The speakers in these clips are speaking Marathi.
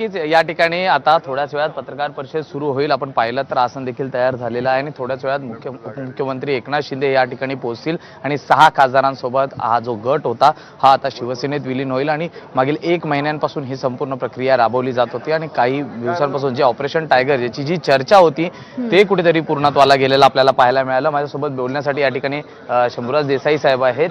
नक्कीच या ठिकाणी आता थोड्याच वेळात पत्रकार परिषद सुरू होईल. आपण पाहिलं तर आसन देखील तयार झालेला आहे आणि थोड्याच वेळात उपमुख्यमंत्री एकनाथ शिंदे या ठिकाणी पोहोचतील आणि 6 खासदारांसोबत हा जो गट होता हा आता शिवसेनेत विलीन होईल आणि मागील 1 महिन्यांपासून ही संपूर्ण प्रक्रिया राबवली जात होती आणि काही दिवसांपासून जे ऑपरेशन टायगर याची जी चर्चा होती ते कुठेतरी पूर्णत्वाला गेलेलं आपल्याला पाहायला मिळालं. माझ्यासोबत बोलण्यासाठी या ठिकाणी शंभूराज देसाई साहेब आहेत.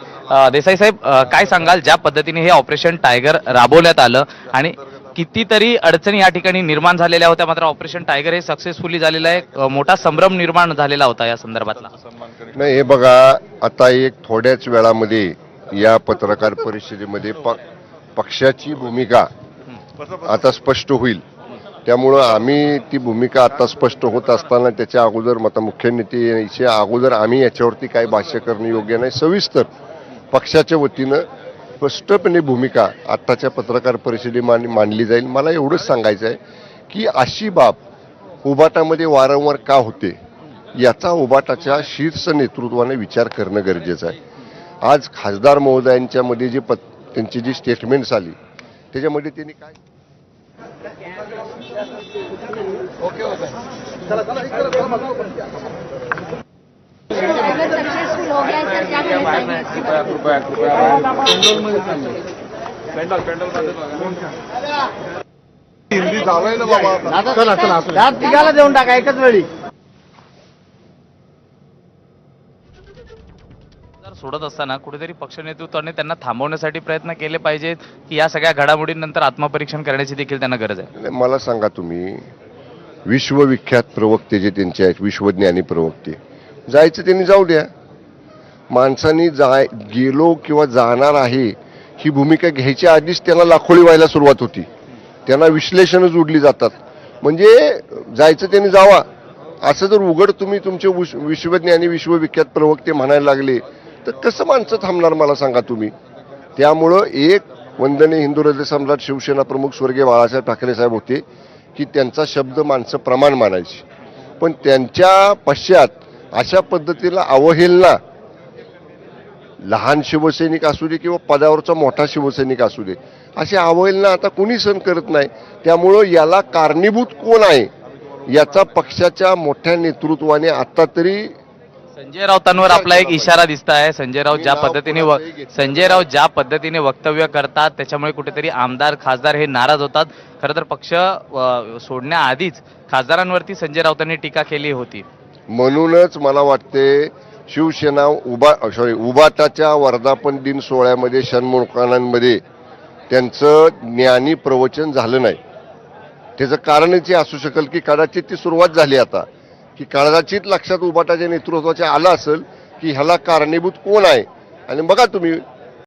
देसाई साहेब, काय सांगाल ज्या पद्धतीने हे ऑपरेशन टायगर राबवण्यात आलं आणि कितीतरी अडचणी या ठिकाणी निर्माण झालेल्या होत्या, मात्र ऑपरेशन टायगर हे सक्सेसफुली झालेलं आहे. मोठा संभ्रम निर्माण झालेला होता या संदर्भातला. नाही, हे बघा, आता एक थोड्याच वेळामध्ये या पत्रकार परिषदेमध्ये पक्षाची भूमिका आता स्पष्ट होईल. त्यामुळं आम्ही ती भूमिका आता स्पष्ट होत असताना त्याच्या अगोदर मुख्य नेत्याच्या अगोदर आम्ही याच्यावरती काही भाष्य करणं योग्य नाही. सविस्तर पक्षाच्या वतीनं स्पष्टपणे भूमिका आत्ताच्या पत्रकार परिषदेमध्ये मांडली जाईल. मला एवढंच सांगायचं आहे की अशी बाब उबाटामध्ये वारंवार का होते याचा उबाटाच्या शीर्ष नेतृत्वाने विचार करणं गरजेचं आहे. आज खासदार महोदयांच्या मध्ये जे त्यांची जी स्टेटमेंट्स आली त्याच्यामध्ये त्यांनी काय सक्सेसफुल हो गया है सर, क्या कहना हिंदी झालंय ना बाबा. चला तिघाला देऊन टाका एकच वेळी. सोडत असताना कुठेतरी पक्ष नेतृत्वाने त्यांना थांबवण्यासाठी प्रयत्न केले पाहिजेत की या सगळ्या घडामोडींनंतर आत्मपरीक्षण करण्याची देखील त्यांना गरज आहे. मला सांगा, तुम्ही विश्वविख्यात प्रवक्ते जे त्यांचे आहेत, विश्वज्ञानी प्रवक्ते, जायचं त्यांनी जाऊ द्या. माणसांनी गेलो किंवा जाणार आहे ही भूमिका घ्यायच्या आधीच त्यांना लाखोळी व्हायला सुरुवात होती. त्यांना विश्लेषणच उडली जातात. म्हणजे जायचं त्यांनी जावा, असं जर उघड तुम्ही तुमचे विश्वज्ञानी विश्वविख्यात प्रवक्ते म्हणायला लागले तर कसं माणसं थांबणार मला सांगा तुम्ही. त्यामुळं एक वंदनीय हिंदू हृदय सम्राट शिवसेना प्रमुख स्वर्गीय बाळासाहेब ठाकरे साहेब होते की त्यांचा शब्द माणसं प्रमाण मानायची, पण त्यांच्या पश्चात अशा पद्धतीला अवहेलना, लहान शिवसैनिक असू दे किंवा पदावरचा मोठा शिवसैनिक असू दे, अशी अवहेलना आता कोणी सहन करत नाही. त्यामुळं याला कारणीभूत कोण आहे याचा पक्षाच्या मोठ्या नेतृत्वाने आता तरी संजय राऊतांवर आपला एक इशारा दिसत आहे. संजय राऊत ज्या पद्धतीने वक्तव्य करतात त्याच्यामुळे कुठेतरी आमदार खासदार हे नाराज होतात. खरं तर पक्ष सोडण्याआधीच खासदारांवरती संजय राऊतांनी टीका केली होती. म्हणूनच मला वाटते शिवसेना उबाटाच्या वर्धापन दिन सोहळ्यामध्ये षण्मुखांमध्ये त्यांचं ज्ञानी प्रवचन झालं नाही. त्याचं कारणच हे असू शकेल की कदाचित ती सुरुवात झाली आता की कदाचित लक्षात उबाटाच्या नेतृत्वाचे आलं असेल की ह्याला कारणीभूत कोण आहे. आणि बघा तुम्ही